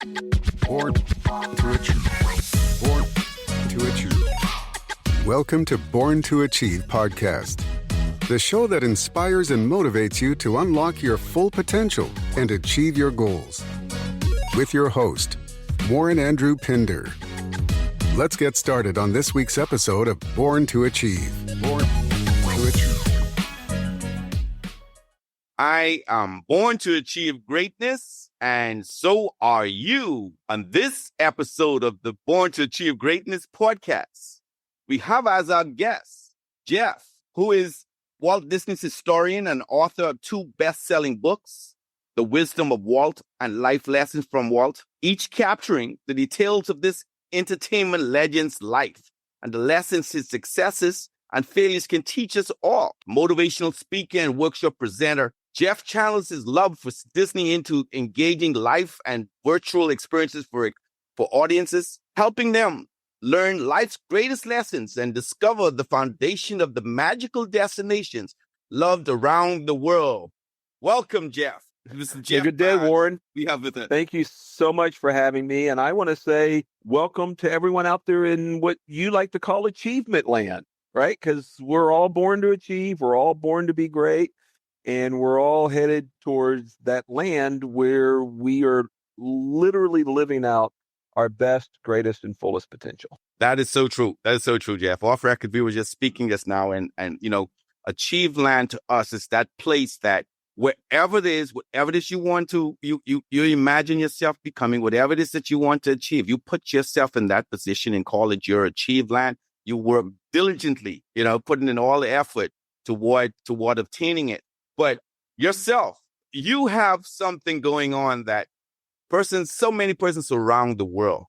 Born to Achieve. Born to Achieve. Welcome to Born to Achieve podcast, the show that inspires and motivates you to unlock your full potential and achieve your goals. With your host, Warren Andrew Pinder. Let's get started on this week's episode of Born to Achieve. Born to Achieve. I am born to achieve greatness, and so are you. On this episode of the Born to Achieve Greatness podcast, we have as our guest, Jeff, who is Walt Disney's historian and author of 2 best-selling books, The Wisdom of Walt and Life Lessons from Walt, each capturing the details of this entertainment legend's life and the lessons his successes and failures can teach us all. Motivational speaker and workshop presenter, Jeff channels his love for Disney into engaging life and virtual experiences for audiences, helping them learn life's greatest lessons and discover the foundation of the magical destinations loved around the world. Welcome, Jeff. This is Jeff. Good day, Warren. We have with us. Thank you so much for having me. And I want to say welcome to everyone out there in what you like to call achievement land, right? Because we're all born to achieve. We're all born to be great. And we're all headed towards that land where we are literally living out our best, greatest, and fullest potential. That is so true. That is so true, Jeff. Off record, we were just speaking just now, and you know, achieve land to us is that place that whatever it is you want to, you imagine yourself becoming, whatever it is that you want to achieve, you put yourself in that position and call it your achieve land. You work diligently, putting in all the effort toward obtaining it. But yourself, you have something going on that so many persons around the world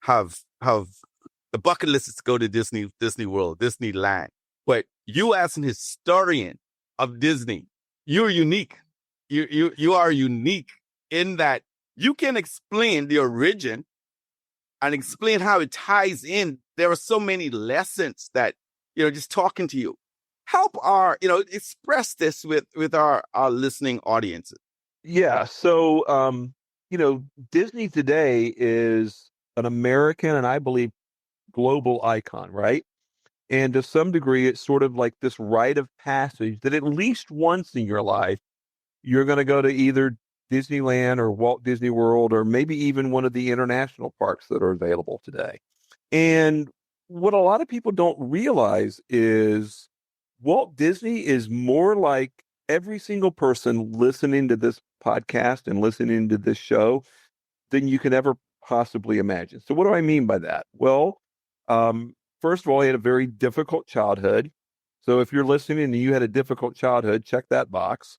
have the bucket list is to go to Disney World, Disneyland. But you, as an historian of Disney, you're unique. You are unique in that you can explain the origin and explain how it ties in. There are so many lessons that, just talking to you, help express this with our listening audiences. Yeah. So, Disney today is an American and I believe global icon, right? And to some degree, it's sort of like this rite of passage that at least once in your life, you're going to go to either Disneyland or Walt Disney World, or maybe even one of the international parks that are available today. And what a lot of people don't realize is Walt Disney is more like every single person listening to this podcast and listening to this show than you could ever possibly imagine. So what do I mean by that? Well, first of all, he had a very difficult childhood. So if you're listening and you had a difficult childhood, check that box.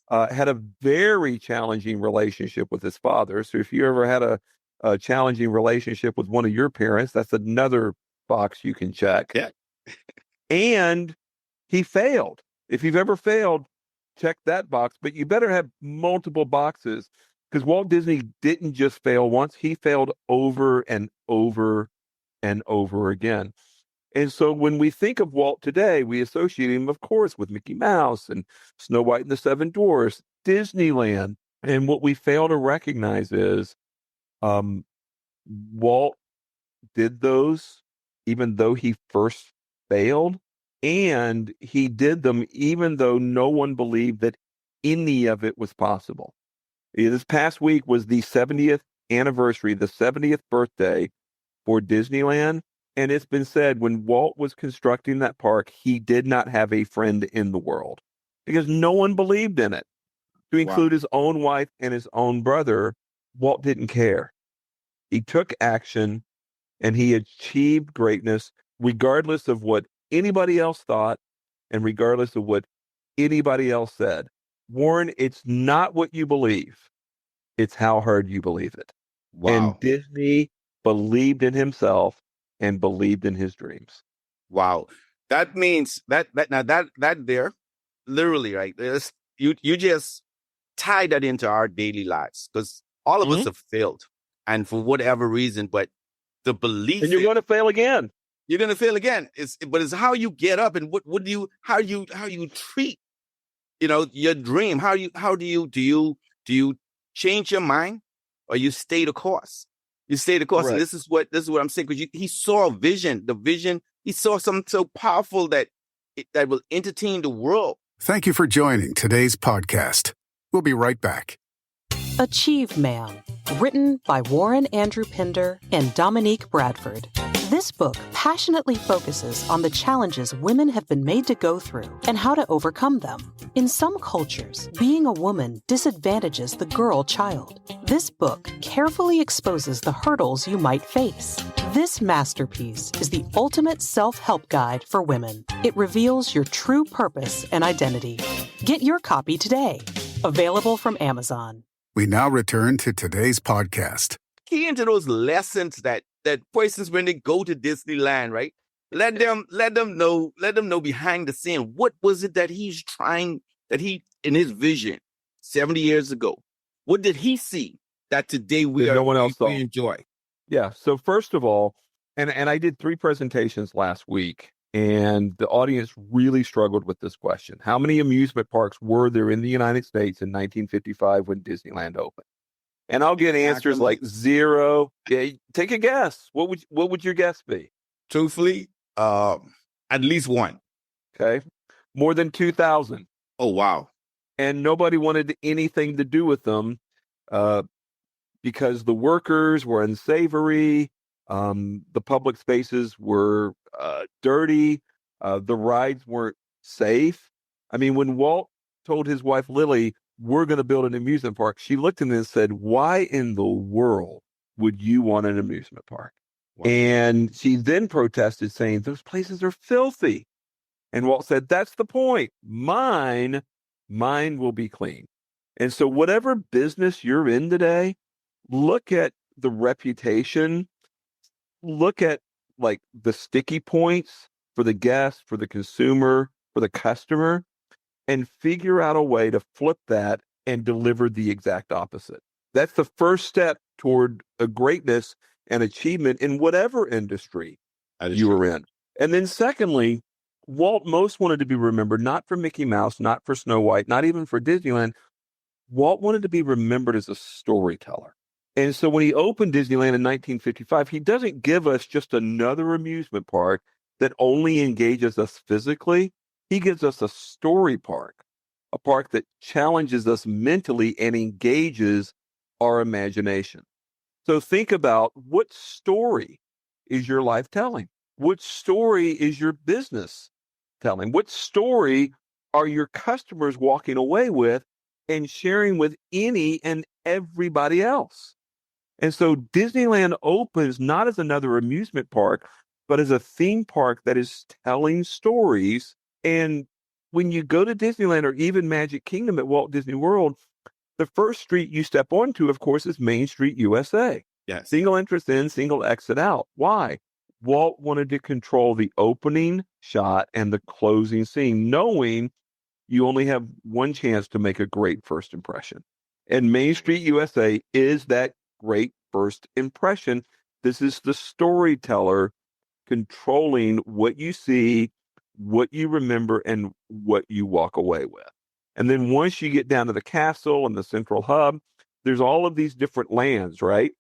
Had a very challenging relationship with his father. So if you ever had a challenging relationship with one of your parents, that's another box you can check. Yeah. And he failed. If you've ever failed, check that box. But you better have multiple boxes, because Walt Disney didn't just fail once. He failed over and over and over again. And so when we think of Walt today, we associate him, of course, with Mickey Mouse and Snow White and the Seven Dwarfs, Disneyland. And what we fail to recognize is Walt did those even though he first failed. And he did them even though no one believed that any of it was possible. This past week was the 70th anniversary, the 70th birthday for Disneyland. And it's been said when Walt was constructing that park, he did not have a friend in the world because no one believed in it. To include his own wife and his own brother, Walt didn't care. He took action and he achieved greatness regardless of what anybody else thought and regardless of what anybody else said. Warren, it's not what you believe. It's how hard you believe it. Wow. And Disney believed in himself and believed in his dreams. Wow. That means that there, literally, right? You just tie that into our daily lives, because all of us have failed, and for whatever reason, but the belief, and you're going to fail again. You're going to fail again. But it's how you get up and how you treat, your dream. Do you change your mind? or you stay the course. You stay the course. Right. And this is what I'm saying, because he saw a vision. The vision, he saw something so powerful that will entertain the world. Thank you for joining today's podcast. We'll be right back. Achieve Man, written by Warren Andrew Pinder and Dominique Bradford. This book passionately focuses on the challenges women have been made to go through and how to overcome them. In some cultures, being a woman disadvantages the girl child. This book carefully exposes the hurdles you might face. This masterpiece is the ultimate self-help guide for women. It reveals your true purpose and identity. Get your copy today. Available from Amazon. We now return to today's podcast. Key into those lessons that persons, when they go to Disneyland, right? Let them know behind the scene. What was it that he's trying, that he, in his vision 70 years ago, what did he see that today no one else saw. We enjoy? Yeah. So first of all, and I did 3 presentations last week, and the audience really struggled with this question. How many amusement parks were there in the United States in 1955 when Disneyland opened? And I'll get answers like 0. Yeah, take a guess. What would your guess be? Truthfully, at least 1. Okay. More than 2,000. Oh, wow. And nobody wanted anything to do with them because the workers were unsavory. The public spaces were dirty. The rides weren't safe. I mean, when Walt told his wife, Lily, we're going to build an amusement park, she looked at him and said, why in the world would you want an amusement park? Wow. And she then protested, saying, those places are filthy. And Walt said, that's the point. Mine will be clean. And so whatever business you're in today, look at the reputation, look at like the sticky points for the guest, for the consumer, for the customer, and figure out a way to flip that and deliver the exact opposite. That's the first step toward a greatness and achievement in whatever industry you are in. And then secondly, Walt most wanted to be remembered not for Mickey Mouse, not for Snow White, not even for Disneyland. Walt wanted to be remembered as a storyteller. And so when he opened Disneyland in 1955, he doesn't give us just another amusement park that only engages us physically. He gives us a story park, a park that challenges us mentally and engages our imagination. So think about, what story is your life telling? What story is your business telling? What story are your customers walking away with and sharing with any and everybody else? And so Disneyland opens not as another amusement park, but as a theme park that is telling stories. And when you go to Disneyland or even Magic Kingdom at Walt Disney World, the first street you step onto, of course, is Main Street, USA. Yes. Single entrance in, single exit out. Why? Walt wanted to control the opening shot and the closing scene, knowing you only have one chance to make a great first impression. And Main Street, USA is that great first impression. This is the storyteller controlling what you see, what you remember, and what you walk away with. And then once you get down to the castle and the central hub, there's all of these different lands, right?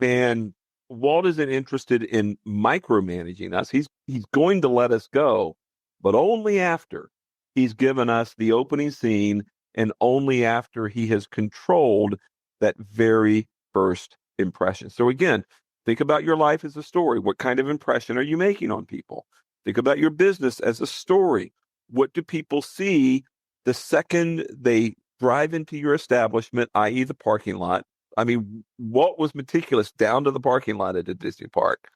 And Walt isn't interested in micromanaging us. He's going to let us go, but only after he's given us the opening scene and only after he has controlled that very first impression. So again, think about your life as a story. What kind of impression are you making on people? Think about your business as a story. What do people see the second they drive into your establishment, i.e. the parking lot? I mean, Walt was meticulous down to the parking lot at a Disney park.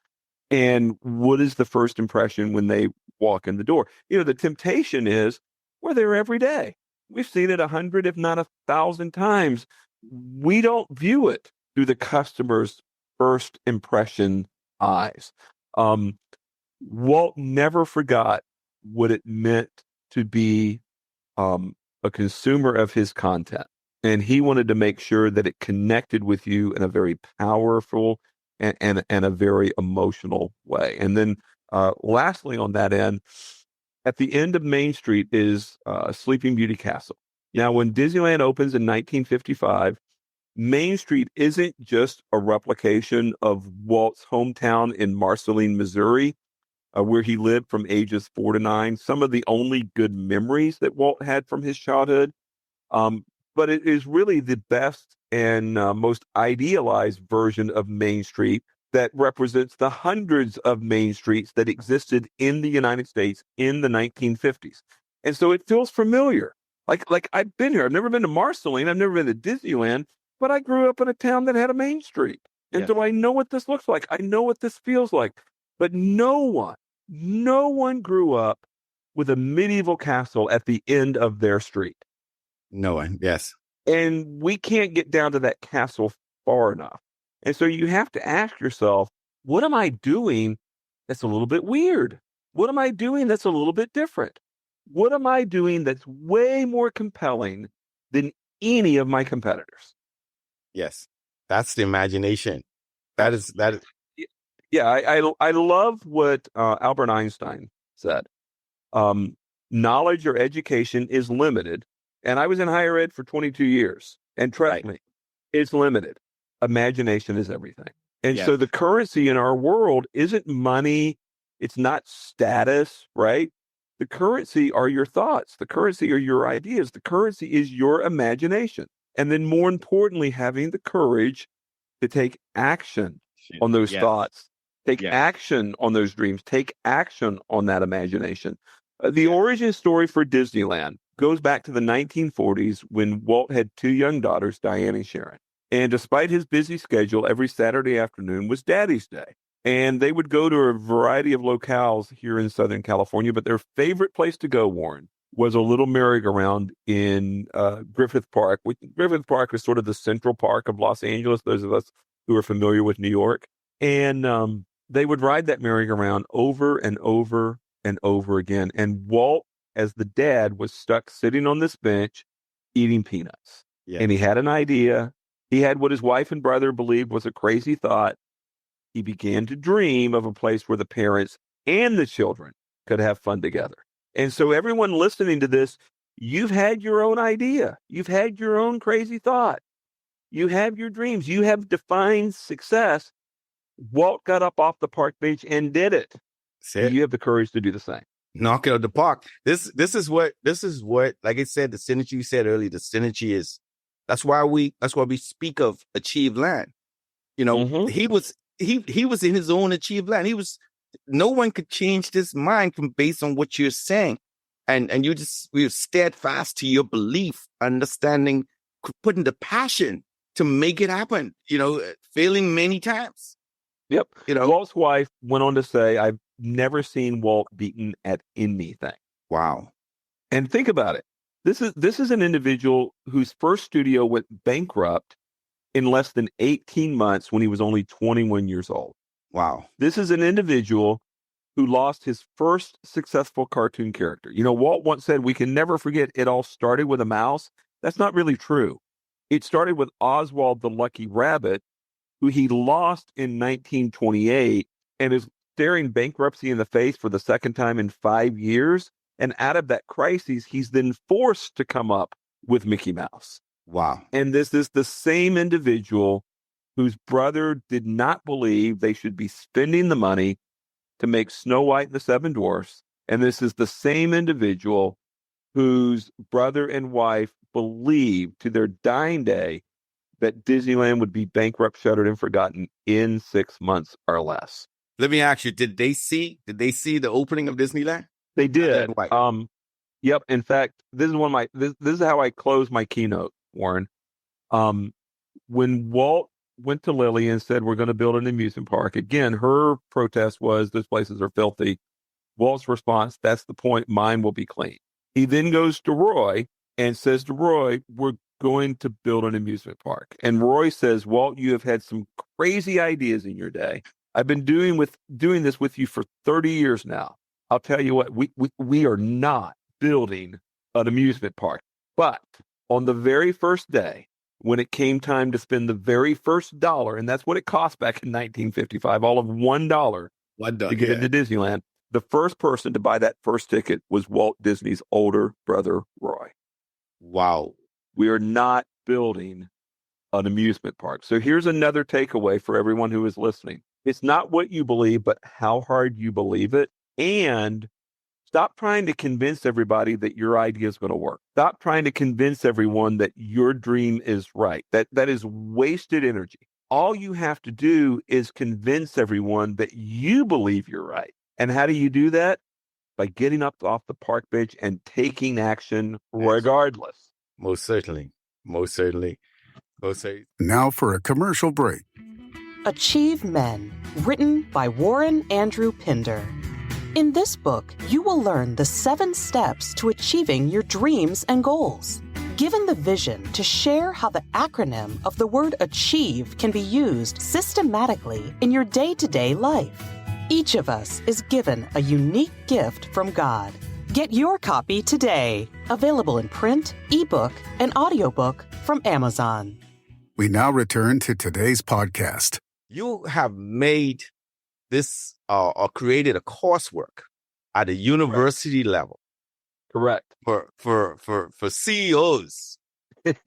And what is the first impression when they walk in the door? You know, the temptation is we're there every day. We've seen it 100, if not 1,000 times. We don't view it through the customer's first impression eyes. Walt never forgot what it meant to be a consumer of his content. And he wanted to make sure that it connected with you in a very powerful and a very emotional way. And then lastly on that end, at the end of Main Street is Sleeping Beauty Castle. Now, when Disneyland opens in 1955, Main Street isn't just a replication of Walt's hometown in Marceline, Missouri, where he lived from ages 4 to 9. Some of the only good memories that Walt had from his childhood. But it is really the best and most idealized version of Main Street that represents the hundreds of Main Streets that existed in the United States in the 1950s. And so it feels familiar. Like I've been here. I've never been to Marceline. I've never been to Disneyland, but I grew up in a town that had a Main Street. And Yes. so I know what this looks like. I know what this feels like. But no one grew up with a medieval castle at the end of their street. No one. Yes. And we can't get down to that castle far enough. And so you have to ask yourself, what am I doing that's a little bit weird? What am I doing that's a little bit different? What am I doing that's way more compelling than any of my competitors? Yes. That's the imagination. That is. Yeah, I love what Albert Einstein said. Knowledge or education is limited. And I was in higher ed for 22 years. And trust me, it's limited. Imagination is everything. And Yes. so the currency in our world isn't money. It's not status, right? The currency are your thoughts. The currency are your ideas. The currency is your imagination. And then more importantly, having the courage to take action on those Yes. thoughts, take Yes. action on those dreams, take action on that imagination. The origin story for Disneyland goes back to the 1940s when Walt had 2 young daughters, Diane and Sharon. And despite his busy schedule, every Saturday afternoon was Daddy's Day. And they would go to a variety of locales here in Southern California, but their favorite place to go, Warren, was a little merry-go-round in Griffith Park. Griffith Park is sort of the central park of Los Angeles, those of us who are familiar with New York. And they would ride that merry-go-round over and over and over again. And Walt, as the dad, was stuck sitting on this bench eating peanuts. Yes. And he had an idea. He had what his wife and brother believed was a crazy thought. He began to dream of a place where the parents and the children could have fun together. And so everyone listening to this, you've had your own idea. You've had your own crazy thought. You have your dreams. You have defined success. Walt got up off the park bench and did it. You have the courage to do the same. Knock it out of the park. This is what, like I said, the synergy you said earlier, the synergy is, that's why we speak of achieved land. You know, Mhm. he was in his own achieved land. No one could change this mind from based on what you're saying. And we're steadfast to your belief, understanding, putting the passion to make it happen, failing many times. Yep. Walt's wife went on to say, I've never seen Walt beaten at anything. Wow. And think about it. This is an individual whose first studio went bankrupt in less than 18 months when he was only 21 years old. Wow. This is an individual who lost his first successful cartoon character. Walt once said, we can never forget it all started with a mouse. That's not really true. It started with Oswald the Lucky Rabbit, who he lost in 1928 and is staring bankruptcy in the face for the second time in 5 years. And out of that crisis, he's then forced to come up with Mickey Mouse. Wow. And this is the same individual whose brother did not believe they should be spending the money to make Snow White and the Seven Dwarfs. And this is the same individual whose brother and wife believed to their dying day that Disneyland would be bankrupt, shuttered, and forgotten in 6 months or less. Let me ask you, did they see the opening of Disneyland? They did. White. Yep. In fact, this is how I close my keynote, Warren. When Walt went to Lily and said, we're going to build an amusement park, again, her protest was, those places are filthy. Walt's response, that's the point, mine will be clean. He then goes to Roy and says to Roy, we're going to build an amusement park. And Roy says, Walt, you have had some crazy ideas in your day. I've been doing this with you for 30 years now. I'll tell you what, we are not building an amusement park. But on the very first day, when it came time to spend the very first dollar, and that's what it cost back in 1955, all of $1 to get into Disneyland, the first person to buy that first ticket was Walt Disney's older brother, Roy. Wow. We are not building an amusement park. So here's another takeaway for everyone who is listening. It's not what you believe, but how hard you believe it. And stop trying to convince everybody that your idea is going to work. Stop trying to convince everyone that your dream is right. That is wasted energy. All you have to do is convince everyone that you believe you're right. And how do you do that? By getting up off the park bench and taking action regardless. Most certainly. Most certainly. Most certainly. Now for a commercial break. Achieve Men, written by Warren Andrew Pinder. In this book, you will learn the 7 steps to achieving your dreams and goals. Given the vision to share how the acronym of the word achieve can be used systematically in your day-to-day life. Each of us is given a unique gift from God. Get your copy today. Available in print, ebook, and audiobook from Amazon. We now return to today's podcast. You have made this or created a coursework at a university level. Correct. For CEOs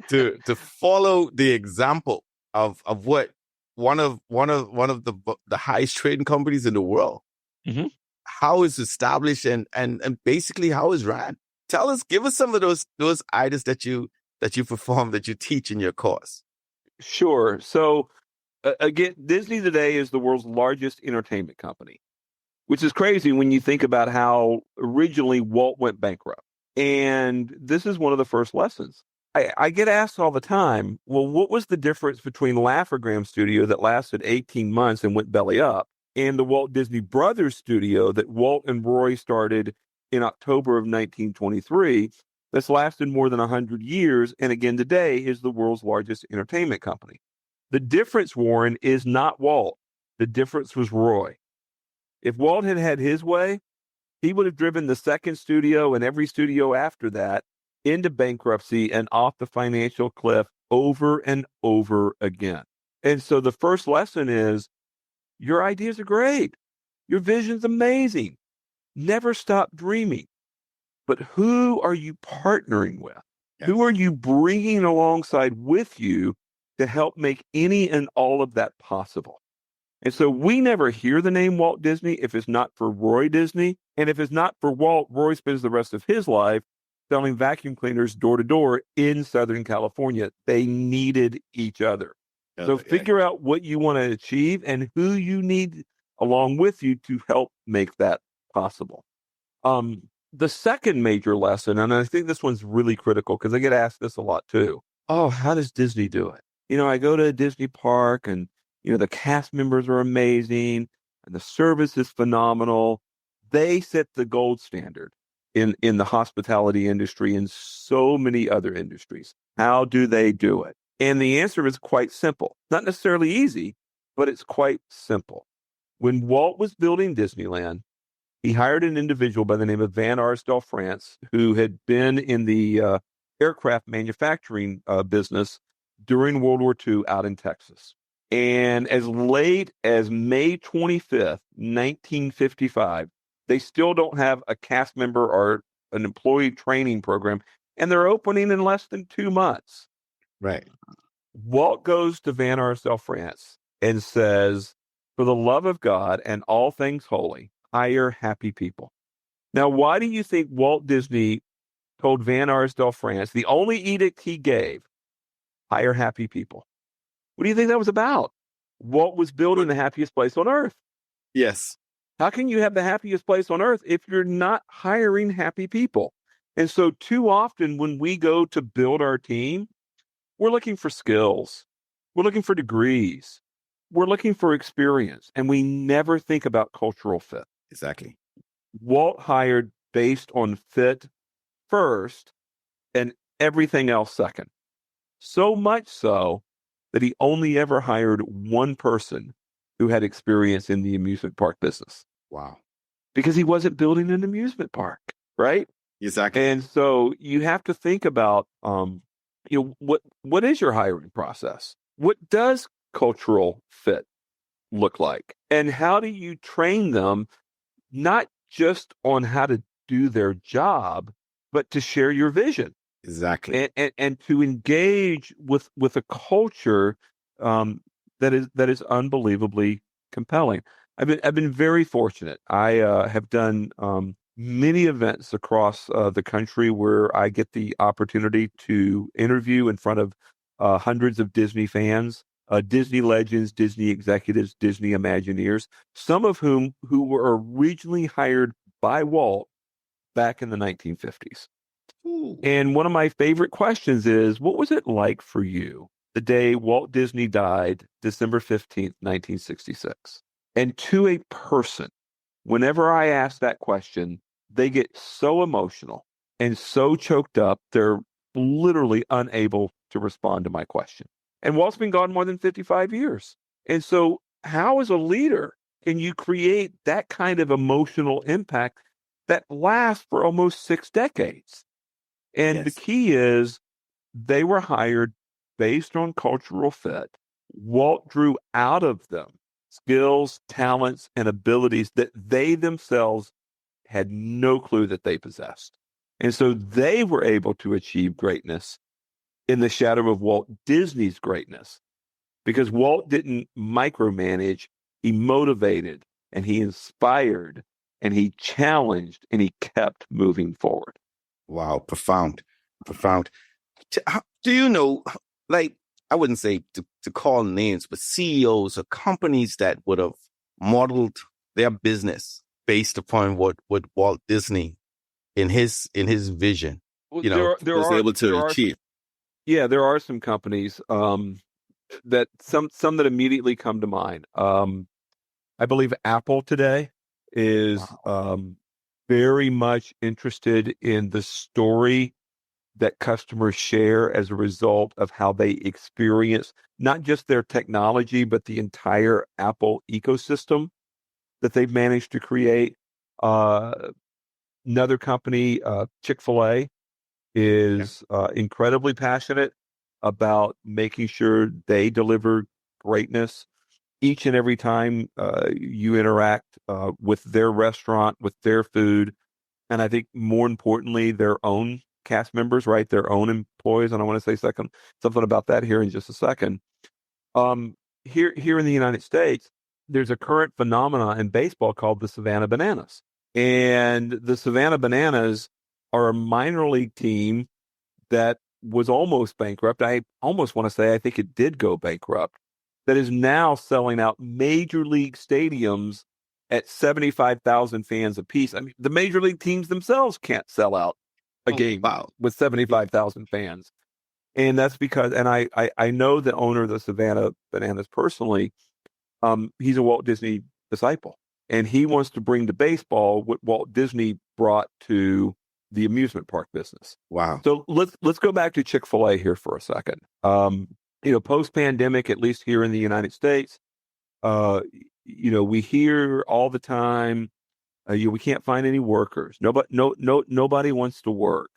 to follow the example of what one of the highest trading companies in the world, how it's established and basically how it's ran. Give us some of those items that you perform, that you teach in your course. Sure. So again, Disney today is the world's largest entertainment company, which is crazy when you think about how originally Walt went bankrupt. And this is one of the first lessons. I get asked all the time, well, what was the difference between Laugh-O-Gram Studio that lasted 18 months and went belly up and the Walt Disney Brothers Studio that Walt and Roy started in October of 1923 that's lasted more than 100 years and again today is the world's largest entertainment company? The difference, Warren, is not Walt. The difference was Roy. If Walt had had his way, he would have driven the second studio and every studio after that into bankruptcy and off the financial cliff over and over again. And so the first lesson is your ideas are great. Your vision's amazing. Never stop dreaming. But who are you partnering with? Yeah. Who are you bringing alongside with you to help make any and all of that possible? And so we never hear the name Walt Disney if it's not for Roy Disney. And if it's not for Walt, Roy spends the rest of his life selling vacuum cleaners door to door in Southern California. They needed each other. So figure out what you want to achieve and who you need along with you to help make that possible. The second major lesson, and I think this one's really critical because I get asked this a lot too. Oh, how does Disney do it? I go to a Disney park and, the cast members are amazing and the service is phenomenal. They set the gold standard in the hospitality industry and so many other industries. How do they do it? And the answer is quite simple. Not necessarily easy, but it's quite simple. When Walt was building Disneyland, he hired an individual by the name of Van Arsdale France, who had been in the aircraft manufacturing business during World War II out in Texas. And as late as May 25th, 1955, they still don't have a cast member or an employee training program, and they're opening in less than 2 months. Right. Walt goes to Van Arsdale France and says, for the love of God and all things holy, hire happy people. Now, why do you think Walt Disney told Van Arsdale France, the only edict he gave, hire happy people? What do you think that was about? Walt was building the happiest place on earth. Yes. How can you have the happiest place on earth if you're not hiring happy people? And so too often when we go to build our team, we're looking for skills. We're looking for degrees. We're looking for experience. And we never think about cultural fit. Exactly. Walt hired based on fit first and everything else second. So much so that he only ever hired one person who had experience in the amusement park business. Wow. Because he wasn't building an amusement park, right? Exactly. And so you have to think about, what is your hiring process? What does cultural fit look like? And how do you train them not just on how to do their job, but to share your vision? Exactly. and to engage with a culture that is unbelievably compelling. I've been very fortunate. I have done many events across the country where I get the opportunity to interview in front of hundreds of Disney fans, Disney legends, Disney executives, Disney Imagineers, some of whom who were originally hired by Walt back in the 1950s. Ooh. And one of my favorite questions is, what was it like for you the day Walt Disney died, December 15th, 1966? And to a person, whenever I ask that question, they get so emotional and so choked up, they're literally unable to respond to my question. And Walt's been gone more than 55 years. And so, how, as a leader, can you create that kind of emotional impact that lasts for almost 6 decades? And the Yes. key is they were hired based on cultural fit. Walt drew out of them skills, talents, and abilities that they themselves had no clue that they possessed. And so they were able to achieve greatness in the shadow of Walt Disney's greatness because Walt didn't micromanage, he motivated and he inspired and he challenged and he kept moving forward. Wow. Profound. Profound. Do you know, like, I wouldn't say to call names, but CEOs or companies that would have modeled their business based upon what Walt Disney in his vision, Well, was able to achieve? there are some companies that some that immediately come to mind. I believe Apple today is Wow. very much interested in the story that customers share as a result of how they experience not just their technology, but the entire Apple ecosystem that they've managed to create. Uh, Another company, Chick-fil-A, Yeah. is incredibly passionate about making sure they deliver greatness each and every time you interact with their restaurant, with their food, and I think more importantly, their own cast members, right? Their own employees. And I want to say something about that here in just a second. Here in the United States, there's a current phenomenon in baseball called the Savannah Bananas. And the Savannah Bananas are a minor league team that was almost bankrupt. I almost want to say I think it did go bankrupt, that is now selling out major league stadiums at 75,000 fans apiece. I mean, the major league teams themselves can't sell out a Oh, game wow. with Yeah. 75,000 fans. And that's because, and I know the owner of the Savannah Bananas personally. He's a Walt Disney disciple, and he wants to bring to baseball what Walt Disney brought to the amusement park business. Wow. So let's go back to Chick-fil-A here for a second. Post-pandemic, at least here in the United States, we hear all the time, we can't find any workers. Nobody wants to work.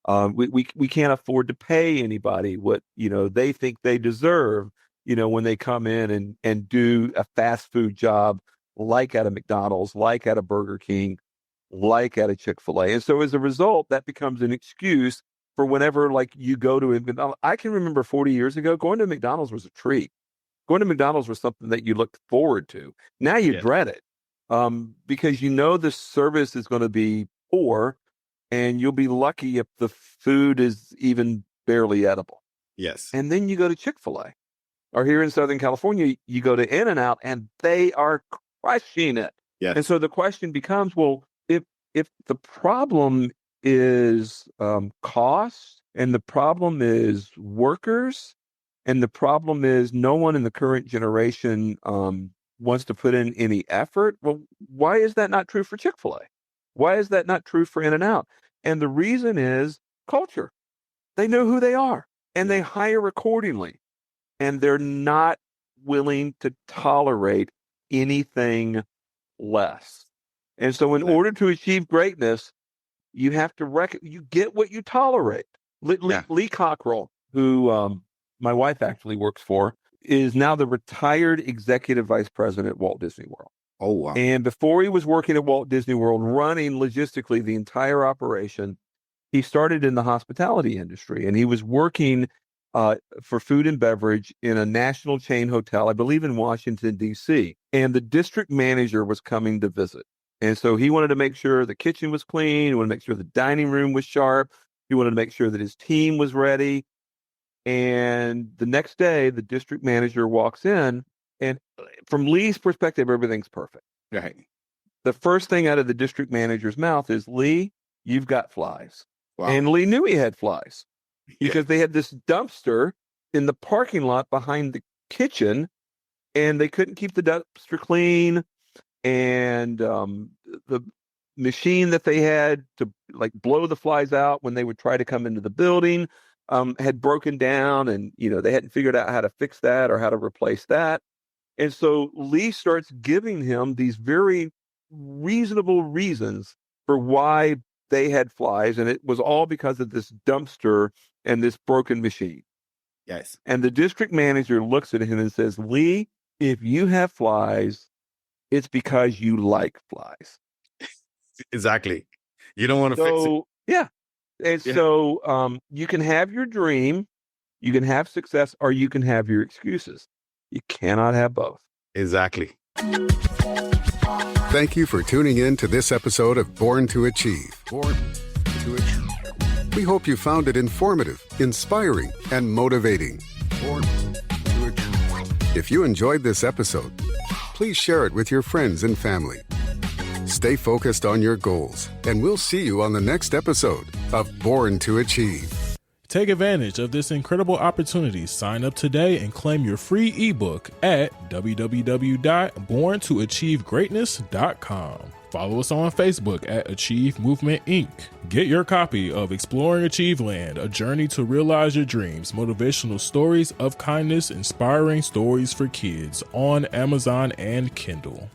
We can't afford to pay anybody what they think they deserve. When they come in and do a fast food job, like at a McDonald's, like at a Burger King, like at a Chick-fil-A. And so as a result, that becomes an excuse for whenever like you go to a McDonald's. I can remember 40 years ago, going to McDonald's was a treat. Going to McDonald's was something that you looked forward to. Now you Yes. dread it because the service is going to be poor and you'll be lucky if the food is even barely edible. Yes. And then you go to Chick-fil-A. Or here in Southern California, you go to In-N-Out and they are crushing it. Yes. And so the question becomes, well, if the problem is cost and the problem is workers and the problem is no one in the current generation wants to put in any effort, well, why is that not true for Chick-fil-A? Why is that not true for In-N-Out? And the reason is culture. They know who they are and they hire accordingly. And they're not willing to tolerate anything less. And so in order to achieve greatness, you have to you get what you tolerate. Lee Cockrell, who my wife actually works for, is now the retired executive vice president at Walt Disney World. Oh, wow. And before he was working at Walt Disney World, running logistically the entire operation, he started in the hospitality industry, and he was working for food and beverage in a national chain hotel, I believe in Washington, D.C. And the district manager was coming to visit. And so he wanted to make sure the kitchen was clean. He wanted to make sure the dining room was sharp. He wanted to make sure that his team was ready. And the next day, the district manager walks in, and from Lee's perspective, everything's perfect. Right. The first thing out of the district manager's mouth is, Lee, you've got flies. Wow. And Lee knew he had flies because they had this dumpster in the parking lot behind the kitchen, and they couldn't keep the dumpster clean. And the machine that they had to like blow the flies out when they would try to come into the building had broken down, and they hadn't figured out how to fix that or how to replace that. And so Lee starts giving him these very reasonable reasons for why they had flies, and it was all because of this dumpster and this broken machine. Yes. And the district manager looks at him and says, Lee, if you have flies, it's because you like flies. Exactly. You don't want to fix it. Yeah. And so you can have your dream, you can have success, or you can have your excuses. You cannot have both. Exactly. Thank you for tuning in to this episode of Born to Achieve. Born to Achieve. We hope you found it informative, inspiring, and motivating. Born to Achieve. If you enjoyed this episode, please share it with your friends and family. Stay focused on your goals, and we'll see you on the next episode of Born to Achieve. Take advantage of this incredible opportunity. Sign up today and claim your free ebook at www.borntoachievegreatness.com. Follow us on Facebook at Achieve Movement Inc. Get your copy of Exploring Achieveland, A Journey to Realize Your Dreams, Motivational Stories of Kindness, Inspiring Stories for Kids on Amazon and Kindle.